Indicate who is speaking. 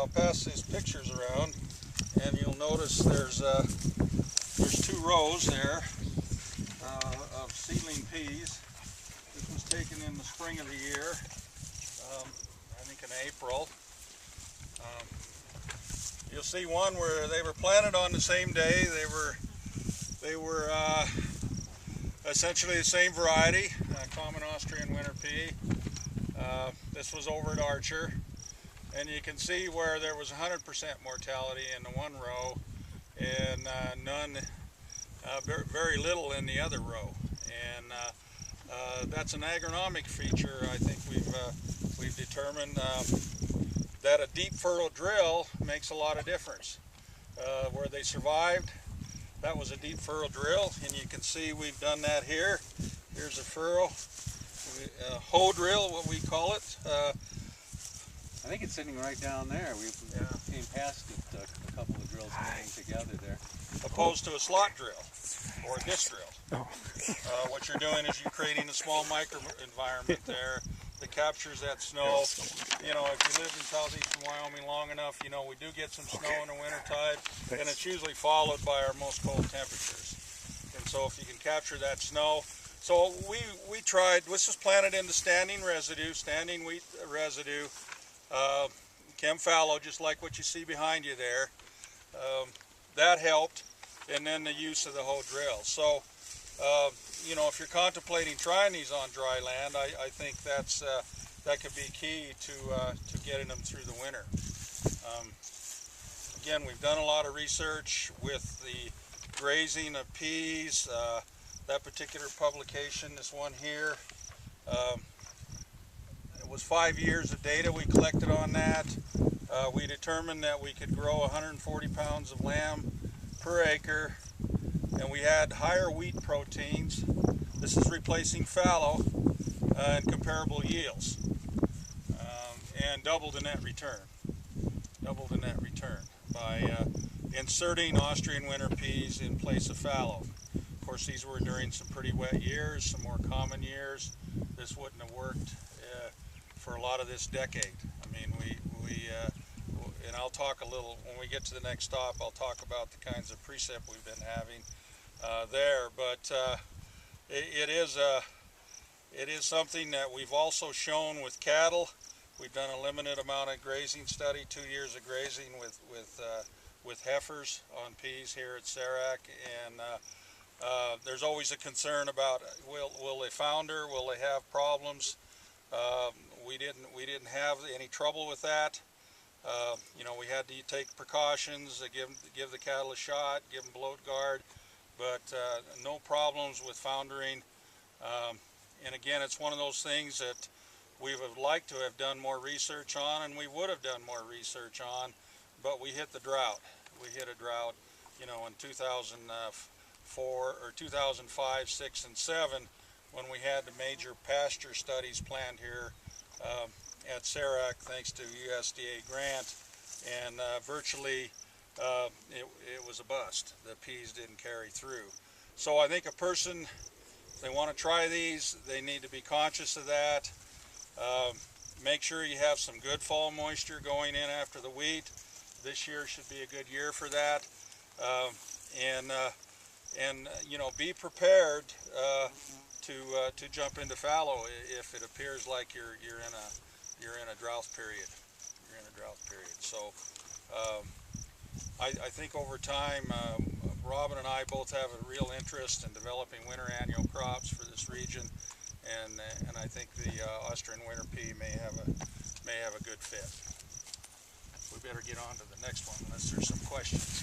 Speaker 1: I'll pass these pictures around, and you'll notice there's 2 rows there of seedling peas. This was taken in the spring of the year, I think in April. You'll see one where they were planted on the same day. They were essentially the same variety, common Austrian winter pea. This was over at Archer, and you can see where there was 100% mortality in the one row, and none, very little in the other row. And that's an agronomic feature. I think we've determined that a deep furrow drill makes a lot of difference. Where they survived, that was a deep furrow drill, and you can see we've done that here. Here's a furrow, hoe drill, what we call it.
Speaker 2: I think it's sitting right down there. We came past it, a couple of drills meeting together there.
Speaker 1: Opposed to a slot drill or a disc drill. What you're doing is you're creating a small micro environment there that captures that snow. You know, if you live in southeastern Wyoming long enough, you know we do get some snow in the wintertime, and it's usually followed by our most cold temperatures. And so if you can capture that snow, so we tried, this was planted into standing wheat residue, chem fallow, just like what you see behind you there. That helped, and then the use of the hoe drill. So you know, if you're contemplating trying these on dry land, I think that could be key to getting them through the winter. Again, we've done a lot of research with the grazing of peas. That particular publication, this one here, it was 5 years of data we collected on that. We determined that we could grow 140 pounds of lamb per acre, and we had higher wheat proteins. This is replacing fallow and comparable yields, and double the net return. Double the net return by inserting Austrian winter peas in place of fallow. Of course, these were during some pretty wet years, some more common years. This wouldn't have worked for a lot of this decade. I mean, and I'll talk a little, when we get to the next stop, I'll talk about the kinds of precip we've been having there. But it is something that we've also shown with cattle. We've done a limited amount of grazing study, 2 years of grazing with heifers on peas here at SAREC, and there's always a concern about will they founder, will they have problems. We didn't have any trouble with that. You know, we had to take precautions, give the cattle a shot, give them bloat guard, but no problems with foundering. And again, it's one of those things that we would like to have done more research on, and we would have done more research on, but we hit the drought. We hit a drought, you know, in 2004 or 2005, 6, and 7, when we had the major pasture studies planned here at SAREC, thanks to USDA grant, and virtually it was a bust. The peas didn't carry through. So I think a person, if they want to try these, they need to be conscious of that. Make sure you have some good fall moisture going in after the wheat. This year should be a good year for that. And you know, be prepared to jump into fallow if it appears like you're in a drought period. You're in a drought period. So I think over time, Robin and I both have a real interest in developing winter annual crops for this region, and I think the Austrian winter pea may have a good fit. We better get on to the next one unless there's some questions.